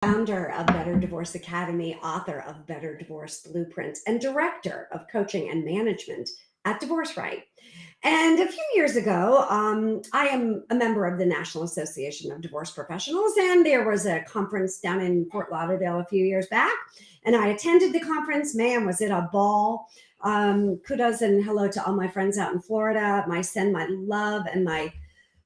founder of Better Divorce Academy, author of Better Divorce Blueprint, and director of coaching and management at Divorce Right. And a few years ago, I am a member of the National Association of Divorce Professionals, and there was a conference down in Fort Lauderdale a few years back, and I attended the conference. Man, was it a ball! Kudos and hello to all my friends out in Florida. Send my love and my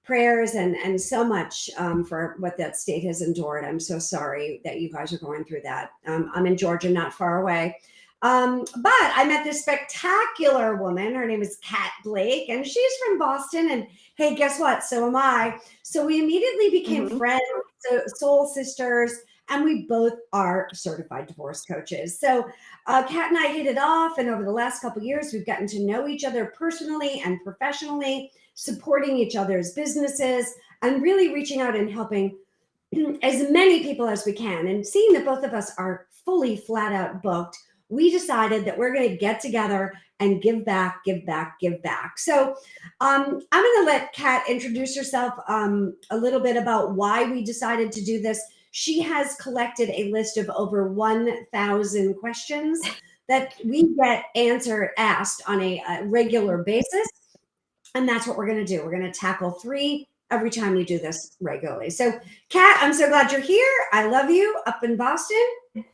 prayers and so much for what that state has endured. I'm so sorry that you guys are going through that. I'm in Georgia, not far away. But I met this spectacular woman. Her name is Kat Blake, and she's from Boston. And hey, guess what? So am I. So we immediately became friends, soul sisters, and we both are certified divorce coaches. So Kat and I hit it off, and over the last couple of years, we've gotten to know each other personally and professionally, supporting each other's businesses, and really reaching out and helping as many people as we can. And seeing that both of us are fully flat out booked, we decided that we're going to get together and give back, give back, give back. So I'm going to let Kat introduce herself a little bit about why we decided to do this. She has collected a list of over 1,000 questions that we get asked on a regular basis. And that's what we're going to do. We're going to tackle 3 every time we do this regularly. So, Kat, I'm so glad you're here. I love you up in Boston.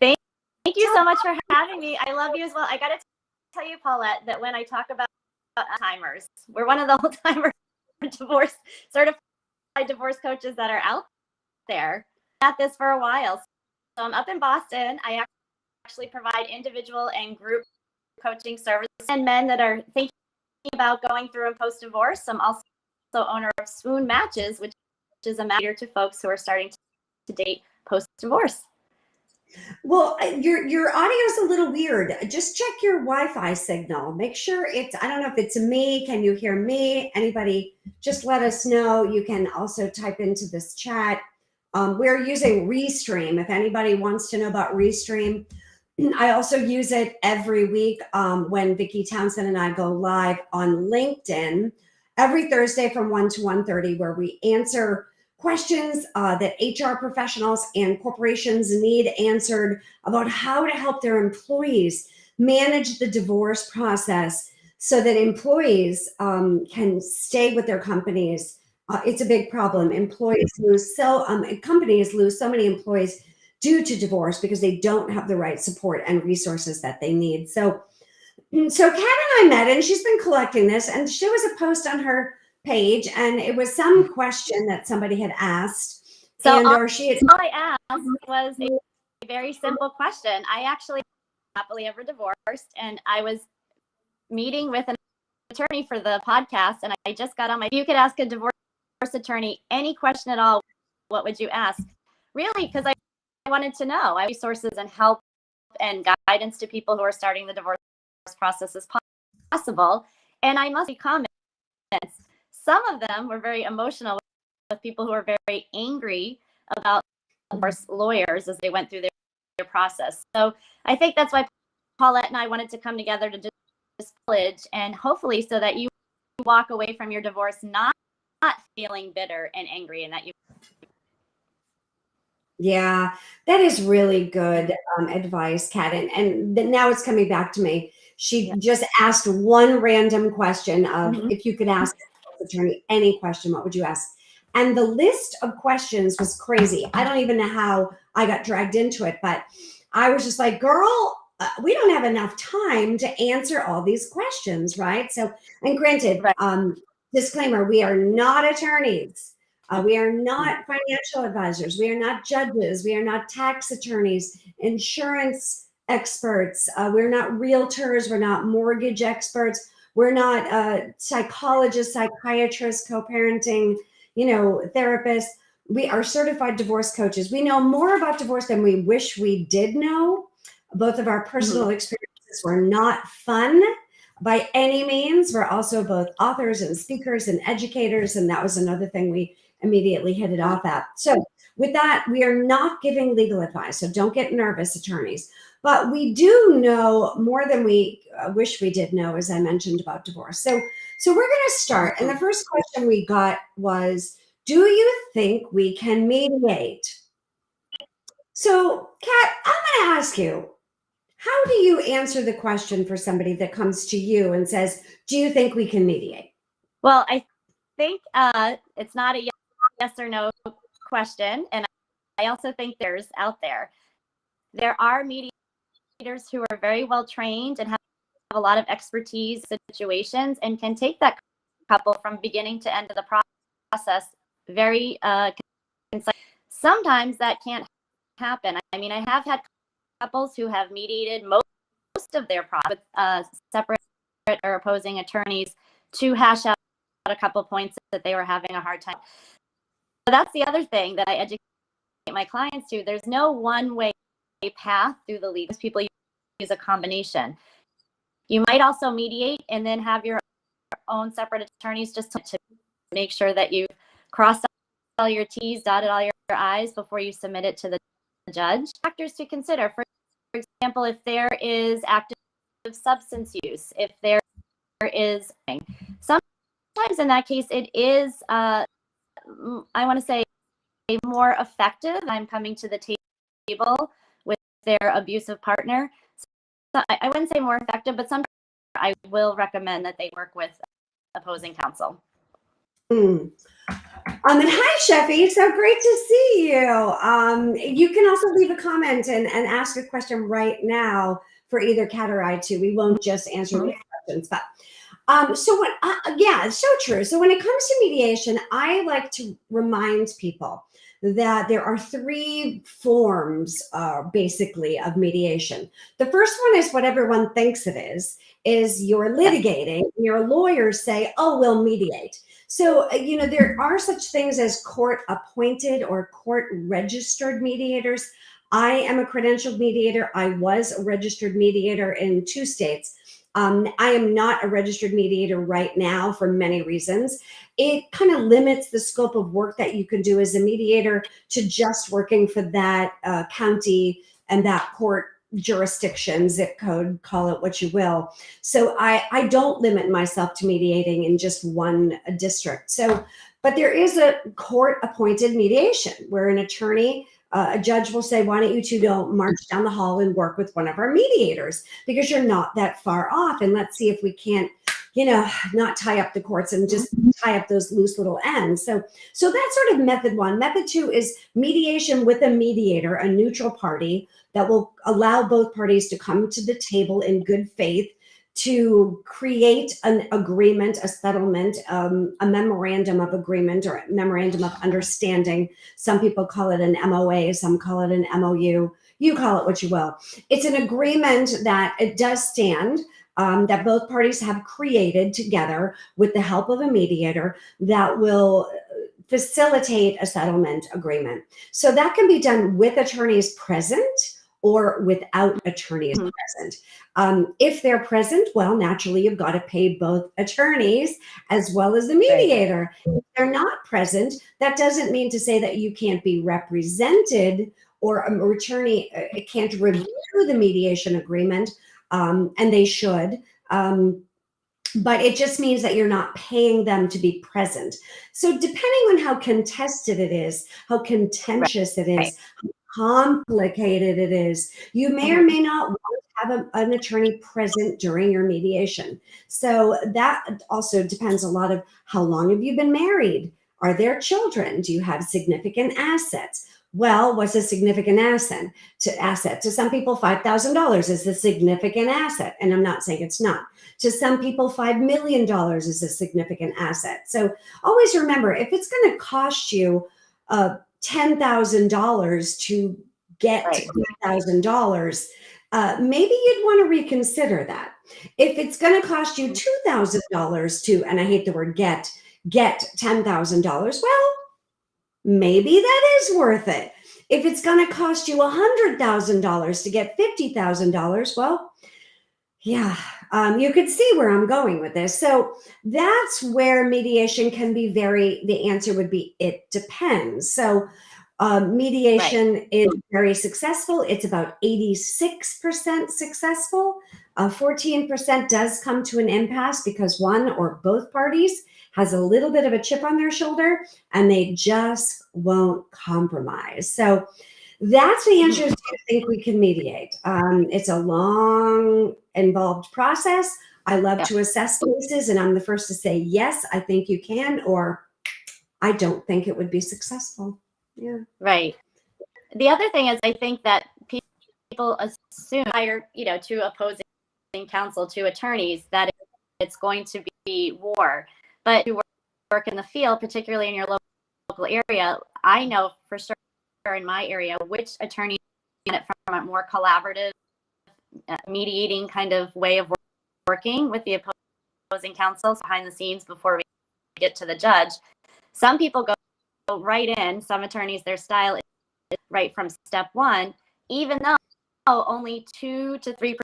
Thank you so much for having me. I love you as well. I got to tell you, Paulette, that when I talk about timers, we're one of the old-timer certified divorce coaches that are out there. At this for a while. So I'm up in Boston. I actually provide individual and group coaching services and men that are thinking about going through and post-divorce. I'm also owner of Swoon Matches, which is a match to folks who are starting to date post-divorce. Well, your audio is a little weird. Just check your Wi-Fi signal. Make sure I don't know if it's me. Can you hear me? Anybody, just let us know. You can also type into this chat. We're using Restream. If anybody wants to know about Restream, I also use it every week when Vicki Townsend and I go live on LinkedIn every Thursday from 1 to 1:30, where we answer questions that HR professionals and corporations need answered about how to help their employees manage the divorce process so that employees can stay with their companies. It's a big problem. Companies lose so many employees due to divorce because they don't have the right support and resources that they need. So Kat and I met, and she's been collecting this, and there was a post on her page, and it was some question that somebody had asked. So all I asked was a very simple question. I actually happily ever divorced, and I was meeting with an attorney for the podcast, and I just got on you could ask a divorce attorney any question at all, what would you ask? Really, because I wanted to know. I resources and help and guidance to people who are starting the divorce process as possible. And I must be comments. Some of them were very emotional with people who are very angry about divorce lawyers as they went through their process. So I think that's why Paulette and I wanted to come together to do this village, and hopefully so that you walk away from your divorce not feeling bitter and angry, and that you. Yeah, that is really good advice, Kat. And now it's coming back to me. She just asked one random question of if you could ask the attorney any question, what would you ask? And the list of questions was crazy. I don't even know how I got dragged into it, but I was just like, girl, we don't have enough time to answer all these questions, right? So, and granted, disclaimer, we are not attorneys. We are not financial advisors. We are not judges. We are not tax attorneys, insurance experts. We're not realtors. We're not mortgage experts. We're not psychologists, psychiatrists, co-parenting, therapists. We are certified divorce coaches. We know more about divorce than we wish we did know. Both of our personal experiences were not fun by any means. We're also both authors and speakers and educators, and that was another thing we immediately hit it off at. So with that, we are not giving legal advice, so don't get nervous, attorneys. But we do know more than we wish we did know, as I mentioned, about divorce. So we're going to start. And the first question we got was, do you think we can mediate? So, Kat, I'm going to ask you, how do you answer the question for somebody that comes to you and says, do you think we can mediate? Well, I think it's not a yes or no question. And I also think there's out there. There are mediators who are very well trained and have a lot of expertise in situations and can take that couple from beginning to end of the process very concise. Sometimes that can't happen. I mean, I have had couples who have mediated most of their with separate or opposing attorneys to hash out a couple points that they were having a hard time. So that's the other thing that I educate my clients to. There's no one way path through the legal. People use a combination. You might also mediate and then have your own separate attorneys just to make sure that you've crossed all your T's, dotted all your I's before you submit it to the judge. Factors to consider. For example, if there is active substance use, if there is sometimes in that case it is I want to say more effective. I'm coming to the table with their abusive partner. So I wouldn't say more effective, but sometimes I will recommend that they work with opposing counsel. And hi, Sheffy. So great to see you. You can also leave a comment and ask a question right now for either Kat or I too. We won't just answer these questions, but yeah, it's so true. So when it comes to mediation, I like to remind people that there are three forms, basically, of mediation. The first one is what everyone thinks it is you're litigating, and your lawyers say, oh, we'll mediate. So, there are such things as court-appointed or court-registered mediators. I am a credentialed mediator. I was a registered mediator in 2 states. I am not a registered mediator right now for many reasons. It kind of limits the scope of work that you can do as a mediator to just working for that county and that court jurisdiction, zip code, call it what you will. So I don't limit myself to mediating in just one district. So, but there is a court-appointed mediation where an attorney, a judge will say, why don't you two go march down the hall and work with one of our mediators because you're not that far off. And let's see if we can't, not tie up the courts and just tie up those loose little ends. So that's sort of method one. Method two is mediation with a mediator, a neutral party that will allow both parties to come to the table in good faith to create an agreement, a settlement, a memorandum of agreement or a memorandum of understanding. Some people call it an MOA, some call it an MOU. You call it what you will. It's an agreement that it does stand, that both parties have created together with the help of a mediator that will facilitate a settlement agreement. So that can be done with attorneys present or without attorneys present. If they're present, well, naturally, you've got to pay both attorneys as well as the mediator. Right. If they're not present, that doesn't mean to say that you can't be represented or an attorney can't review the mediation agreement, and they should. But it just means that you're not paying them to be present. So depending on how contested it is, how contentious it is, how complicated it is, you may or may not want to have an attorney present during your mediation. So that also depends a lot of how long have you been married? Are there children? Do you have significant assets? Well, what's a significant asset? To some people, $5,000 is a significant asset. And I'm not saying it's not. To some people, $5 million is a significant asset. So always remember, if it's going to cost you $10,000 to get $10,000, maybe you'd want to reconsider that. If it's going to cost you $2,000 to, and I hate the word get $10,000, well, maybe that is worth it. If it's going to cost you $100,000 to get $50,000, well, yeah, you could see where I'm going with this. So that's where mediation can be the answer would be, it depends. So mediation is very successful. It's about 86% successful. 14% does come to an impasse because one or both parties has a little bit of a chip on their shoulder and they just won't compromise. So That's the answer is, do you think we can mediate? It's a long, involved process. I love Yeah. to assess cases, and I'm the first to say, yes, I think you can, or I don't think it would be successful. Yeah. Right. The other thing is, I think that people assume, hire, to opposing counsel, to attorneys, that it's going to be war. But to work in the field, particularly in your local area, I know for sure in my area which attorneys it from a more collaborative, mediating kind of way of working with the opposing counsel behind the scenes before we get to the judge. Some people go right in. Some attorneys, their style is right from step one, even though only 2 to 3%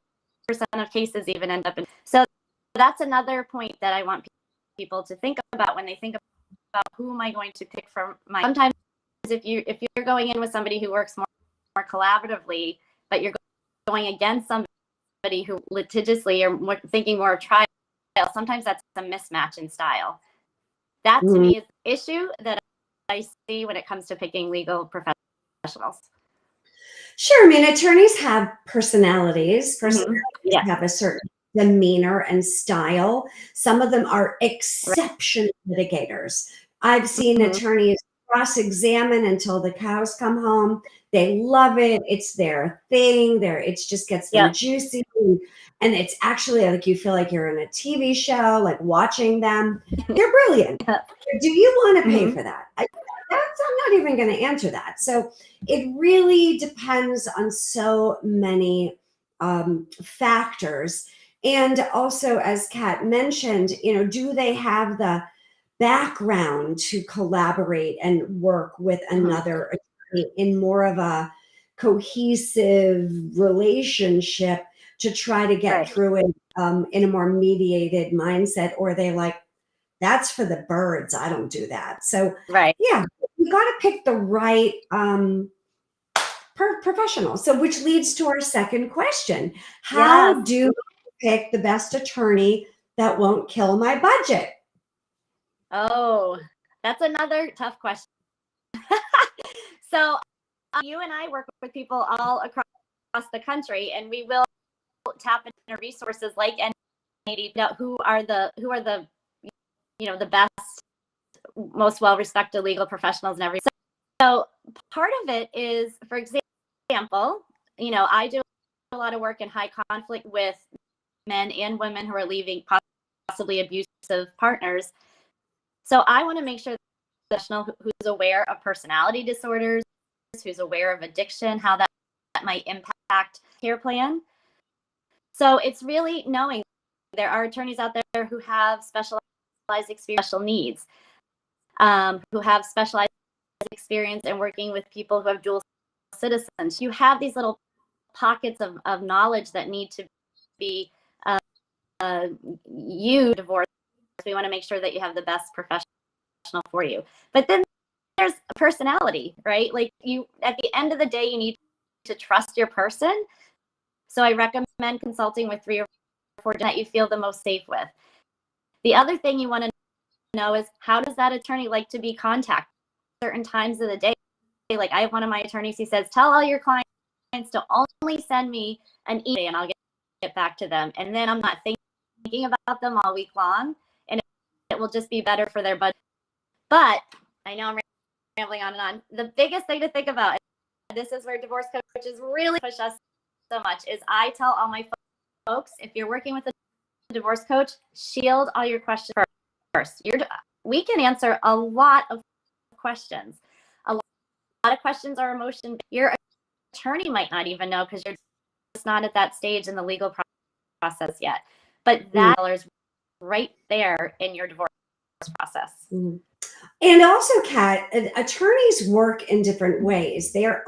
of cases even end up in. So that's another point that I want people to think about when they think about who am I going to pick for my. Sometimes if you're going in with somebody who works more collaboratively, but you're going against somebody who litigiously or thinking more of trial, sometimes that's a mismatch in style. That to me is the issue that I see when it comes to picking legal professionals. Sure. I mean, attorneys have personalities. Personalities Yes. have a certain demeanor and style. Some of them are exceptional litigators. I've seen attorneys cross-examine until the cows come home. They love it. It's their thing. It just gets them juicy. And it's actually like you feel like you're in a TV show, like watching them. They're brilliant. Do you want to pay for that? I'm not even going to answer that. So it really depends on so many factors. And also, as Kat mentioned, do they have the background to collaborate and work with another attorney in more of a cohesive relationship to try to get through it in a more mediated mindset? Or are they like, that's for the birds, I don't do that? So yeah, you got to pick the right professional. So which leads to our second question. How do you pick the best attorney that won't kill my budget? Oh, that's another tough question. So you and I work with people all across the country, and we will tap into resources like NAD, who are the the best, most well-respected legal professionals and everything. So part of it is, for example, I do a lot of work in high conflict with men and women who are leaving possibly abusive partners. So I want to make sure the professional who's aware of personality disorders, who's aware of addiction, how that might impact care plan. So it's really knowing there are attorneys out there who have specialized experience, special needs, who have specialized experience in working with people who have dual citizens. You have these little pockets of knowledge that need to be divorced. We want to make sure that you have the best professional for you. But then there's a personality, right? Like at the end of the day, you need to trust your person. So I recommend consulting with 3 or 4 that you feel the most safe with. The other thing you want to know is, how does that attorney like to be contacted certain times of the day? Like I have one of my attorneys, he says, tell all your clients to only send me an email and I'll get back to them. And then I'm not thinking about them all week long, and it will just be better for their budget. But I know I'm rambling on and on. The biggest thing to think about, and this is where divorce coaches really push us so much, is I tell all my folks, if you're working with a divorce coach, shield all your questions first. We can answer a lot of questions. A lot of questions are emotion. Your attorney might not even know, because you're just not at that stage in the legal process yet. But that is right there in your divorce process. And also, Kat, attorneys work in different ways. There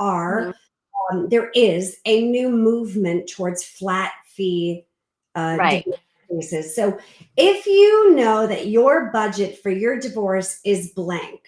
is a new movement towards flat fee cases. So if you know that your budget for your divorce is blank,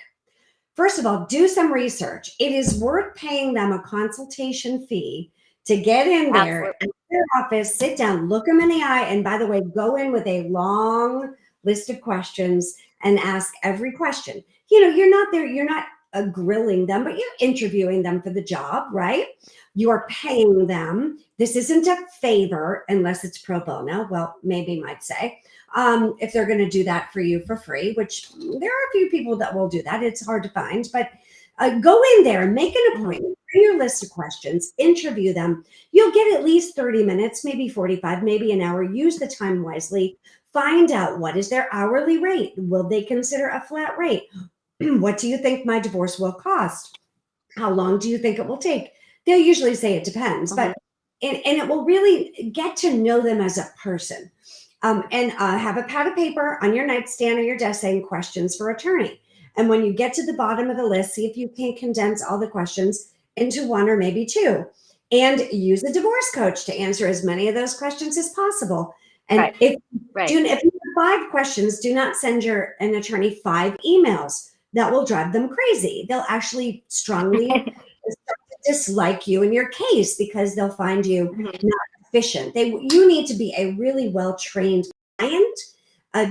first of all, do some research. It is worth paying them a consultation fee to get in there in their office, sit down, look them in the eye, and by the way, go in with a long list of questions and ask every question. You're not there. You're not grilling them, but you're interviewing them for the job, right? You're paying them. This isn't a favor unless it's pro bono. Well, maybe you might say, if they're going to do that for you for free, which there are a few people that will do that. It's hard to find, but go in there, make an appointment, bring your list of questions, interview them. You'll get at least 30 minutes, maybe 45, maybe an hour. Use the time wisely. Find out, what is their hourly rate? Will they consider a flat rate? What do you think my divorce will cost? How long do you think it will take? They'll usually say it depends, but and it will really get to know them as a person. And have a pad of paper on your nightstand or your desk saying questions for attorney. And when you get to the bottom of the list, see if you can condense all the questions into one or maybe two. And use a divorce coach to answer as many of those questions as possible. And if you have 5 questions, do not send an attorney 5 emails. That will drive them crazy. They'll actually strongly dislike you and your case because they'll find you not efficient. You need to be a really well-trained client,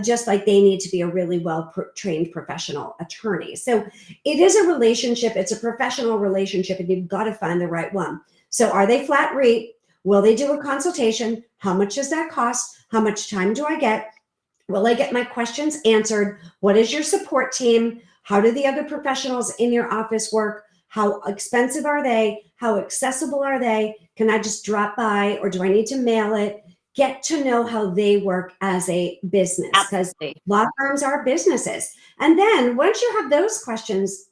just like they need to be a really well-trained professional attorney. So it is a relationship. It's a professional relationship, and you've got to find the right one. So are they flat rate? Will they do a consultation? How much does that cost? How much time do I get? Will I get my questions answered? What is your support team? How do the other professionals in your office work? How expensive are they? How accessible are they? Can I just drop by, or do I need to mail it? Get to know how they work as a business, because law firms are businesses. And then once you have those questions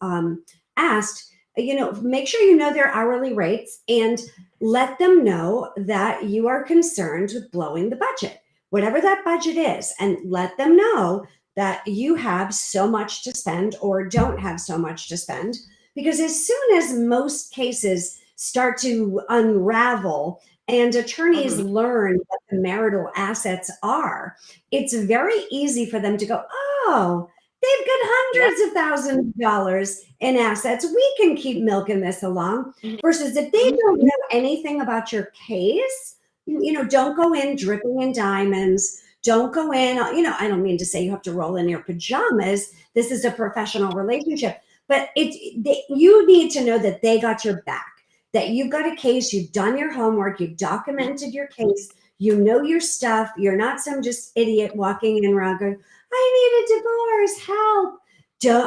asked, make sure you know their hourly rates and let them know that you are concerned with blowing the budget, whatever that budget is, and let them know that you have so much to spend or don't have so much to spend. Because as soon as most cases start to unravel and attorneys learn what the marital assets are, it's very easy for them to go, oh, they've got hundreds of thousands of dollars in assets. We can keep milking this along. Versus if they don't know anything about your case, don't go in dripping in diamonds. Don't go in, I don't mean to say you have to roll in your pajamas. This is a professional relationship. But you need to know that they got your back, that you've got a case, you've done your homework, you've documented your case, you know your stuff. You're not some just idiot walking in around going, I need a divorce, help.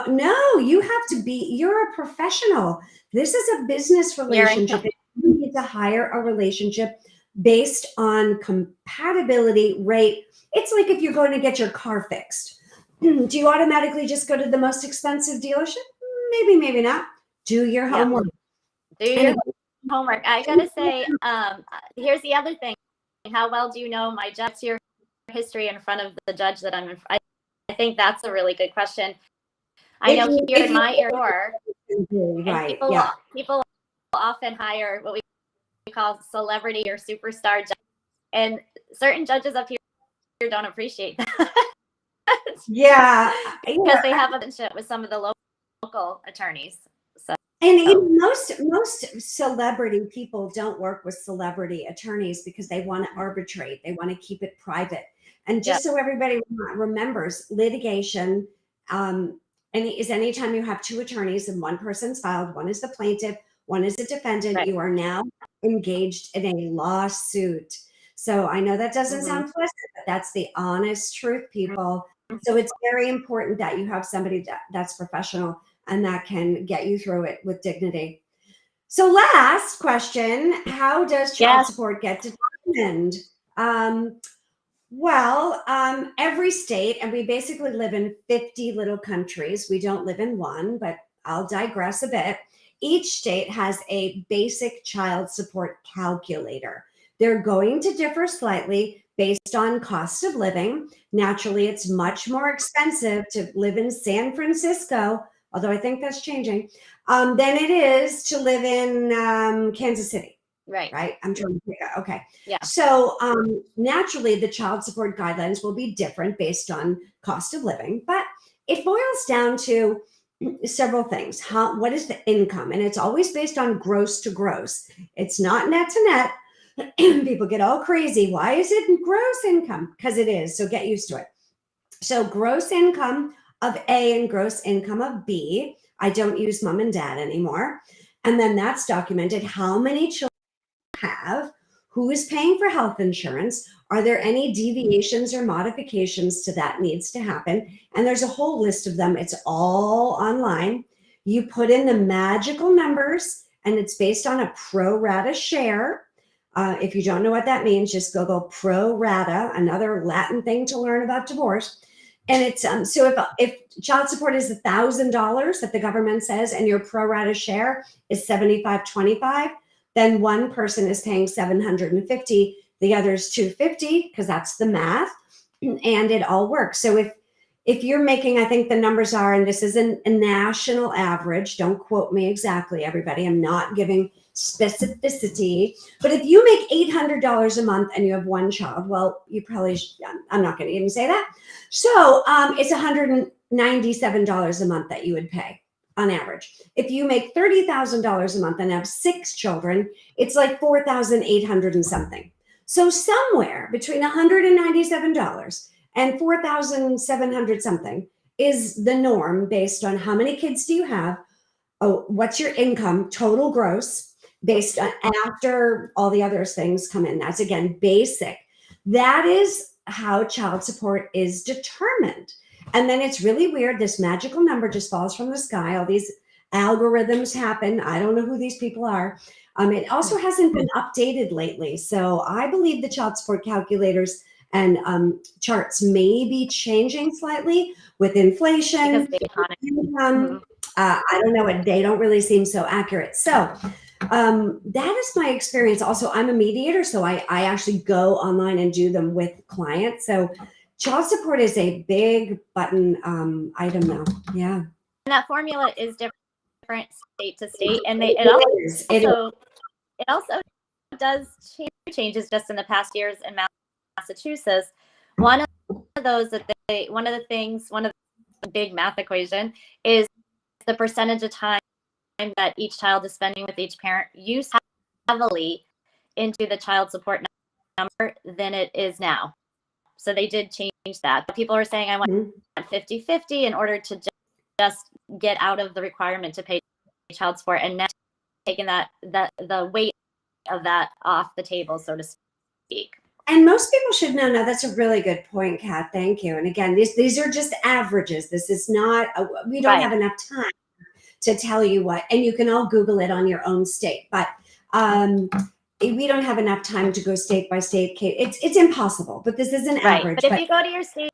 No, you have to you're a professional. This is a business relationship. You need to hire a relationship based on compatibility rate. It's like if you're going to get your car fixed. Do you automatically just go to the most expensive dealership? Maybe, maybe not. Do your homework. Do your homework. I gotta say, here's the other thing. How well do you know my judge? Your history in front of the judge that I'm in. I think that's a really good question. I know here in my area, people often hire what we call celebrity or superstar judge, and certain judges up here don't appreciate that. Yeah, because they have a relationship with some of the local attorneys. So, and most celebrity people don't work with celebrity attorneys because they want to arbitrate. They want to keep it private. And just so everybody remembers, litigation is anytime you have 2 attorneys and one person's filed, one is the plaintiff, one is the defendant. You are now engaged in a lawsuit. So I know that doesn't sound pleasant, but that's the honest truth, people. So it's very important that you have somebody that's professional and that can get you through it with dignity. So last question, how does child support get determined? Every state, and we basically live in 50 little countries. We don't live in one, but I'll digress a bit. Each state has a basic child support calculator. They're going to differ slightly based on cost of living. Naturally, it's much more expensive to live in San Francisco, although I think that's changing, than it is to live in Kansas City. Right. I'm trying to figure out. Okay. Yeah. So naturally, the child support guidelines will be different based on cost of living, but it boils down to several things. What is the income? And it's always based on gross to gross. It's not net to net. People get all crazy. Why is it gross income? Because it is. So get used to it. So gross income of A and gross income of B I don't use mom and dad anymore. And then that's documented how many children have, who is paying for health insurance, are there any deviations or modifications to that needs to happen? And there's a whole list of them. It's all online. You put in the magical numbers, and it's based on a pro rata share. If you don't know what that means, just Google pro rata, another Latin thing to learn about divorce. And it's so if child support is $1,000 that the government says, and your pro rata share is 75/25, then one person is paying 750, the other's 250, because that's the math, and it all works. So if you're making, I think the numbers are, and this is a national average, don't quote me exactly, everybody, I'm not giving specificity, but if you make $800 a month and you have one child, well, you probably I'm not going to even say that. So it's $197 a month that you would pay on average. If you make $30,000 a month and have 6 children, it's like 4,800 and something. So somewhere between $197 and 4,700 something is the norm based on how many kids do you have, what's your income, total gross, based on after all the other things come in. That's again basic. That is how child support is determined. And then it's really weird. This magical number just falls from the sky. All these algorithms happen. I don't know who these people are. It also hasn't been updated lately. So I believe the child support calculators and charts may be changing slightly with inflation. I don't know. They don't really seem so accurate. So that is my experience. Also, I'm a mediator, so I actually go online and do them with clients. So child support is a big button item now. Yeah. And that formula is different state to state. And it also does changes just in the past years in Massachusetts. One of the big math equation is the percentage of time that each child is spending with each parent used heavily into the child support number than it is now. So they did change that. People are saying I want 50-50 in order to just get out of the requirement to pay child support, and now taking the weight of that off the table, so to speak. And most people should know. Now, that's a really good point, Kat. Thank you. And again, these are just averages. This is not, we don't have enough time to tell you what, and you can all Google it on your own state, but we don't have enough time to go state by state. It's impossible, but this is an average. But if you go to your state's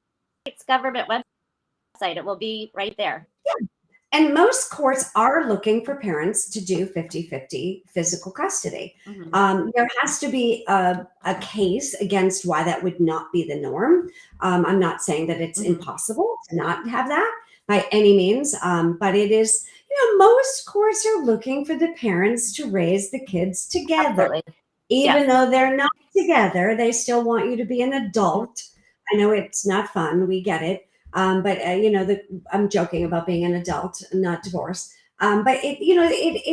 government website, it will be right there. Yeah. And most courts are looking for parents to do 50-50 physical custody. Mm-hmm. There has to be a case against why that would not be the norm. I'm not saying that it's impossible to not have that by any means, but it is, most courts are looking for the parents to raise the kids together. Absolutely. Even though they're not together, they still want you to be an adult. I know it's not fun. We get it. But I'm joking about being an adult, not divorced. But it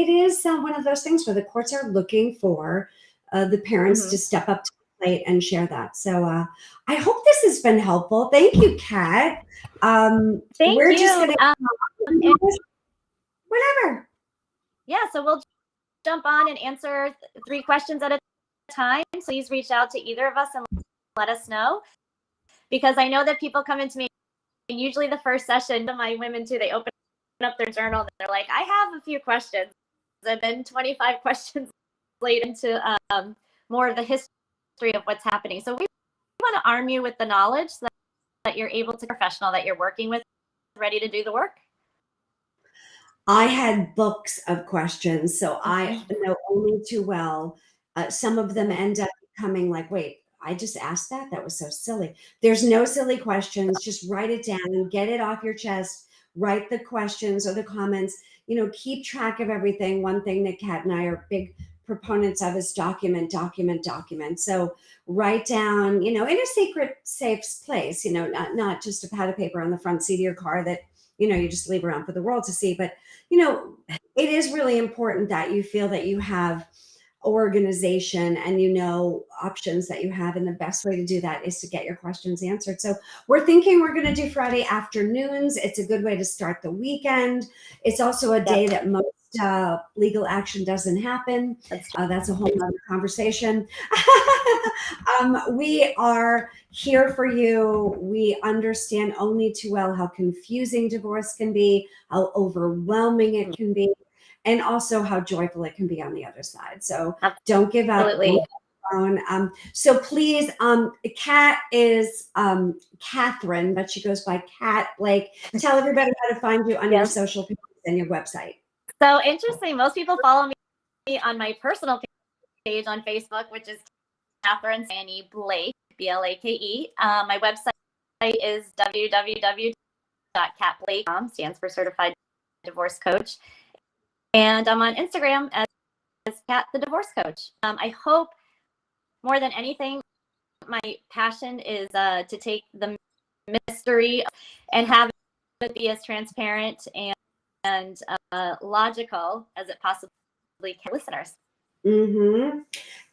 is one of those things where the courts are looking for the parents to step up to the plate and share that. So I hope this has been helpful. Thank you, Kat. Thank you. Just gonna whatever. Yeah, so we'll jump on and answer 3 questions at a time. Please reach out to either of us and let us know, because I know that people come into me. And usually the first session, my women too, they open up their journal and they're like, I have a few questions. And then 25 questions later into more of the history of what's happening. So we want to arm you with the knowledge so that you're able to professional that you're working with, ready to do the work. I had books of questions, so I know only too well. Some of them end up becoming like, wait, I just asked that? That was so silly. There's no silly questions. Just write it down, get it off your chest, write the questions or the comments, keep track of everything. One thing that Kat and I are big proponents of is document. So write down, in a secret, safe place, not just a pad of paper on the front seat of your car that, you just leave around for the world to see. But, it is really important that you feel that you have organization and you know options that you have, and the best way to do that is to get your questions answered. So we're thinking we're going to do Friday afternoons. It's a good way to start the weekend. It's also a day that most legal action doesn't happen. That's a whole other conversation. We are here for you. We understand only too well how confusing divorce can be, how overwhelming it can be, and also how joyful it can be on the other side. So don't give up. Absolutely. So please, Kat is Catherine, but she goes by Kat Blake. Tell everybody how to find you on your social pages and your website. So interesting. Most people follow me on my personal page on Facebook, which is Catherine Sandy Blake, Blake. My website is www.catblake.com, stands for Certified Divorce Coach. And I'm on Instagram as Kat the Divorce Coach. I hope more than anything, my passion is to take the mystery and have it be as transparent and logical as it possibly can, listeners. Mm-hmm.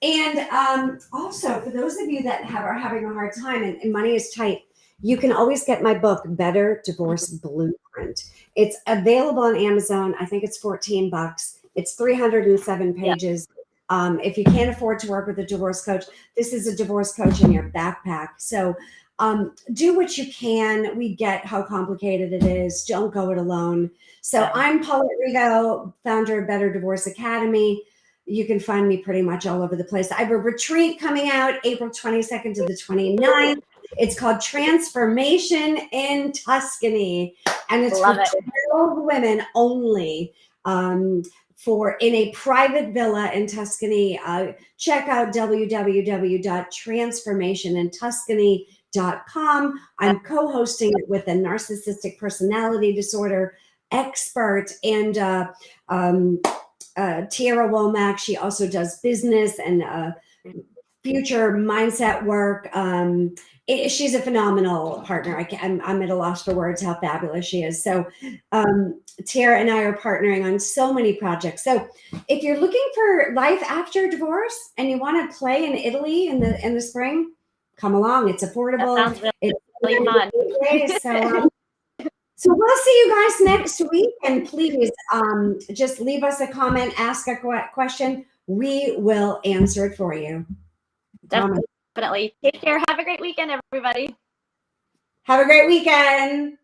And also, for those of you that are having a hard time and money is tight, you can always get my book, Better Divorce Blueprint. It's available on Amazon. I think it's $14. It's 307 pages. If you can't afford to work with a divorce coach, this is a divorce coach in your backpack. So do what you can. We get how complicated it is. Don't go it alone. So I'm Paulette Rigo, founder of Better Divorce Academy. You can find me pretty much all over the place. I have a retreat coming out April 22nd to the 29th. It's called Transformation in Tuscany, and it's for 12 women only, for in a private villa in Tuscany. Check out www.transformationintuscany.com. I'm co-hosting it with a narcissistic personality disorder expert and Tiara Womack. She also does business and future mindset work. She's a phenomenal partner. I'm at a loss for words how fabulous she is. So Tiara and I are partnering on so many projects. So if you're looking for life after divorce and you want to play in Italy in the spring, come along. It's affordable. That sounds really fun. So we'll see you guys next week. And please just leave us a comment, ask a question. We will answer it for you. Definitely. Take care. Have a great weekend, everybody. Have a great weekend.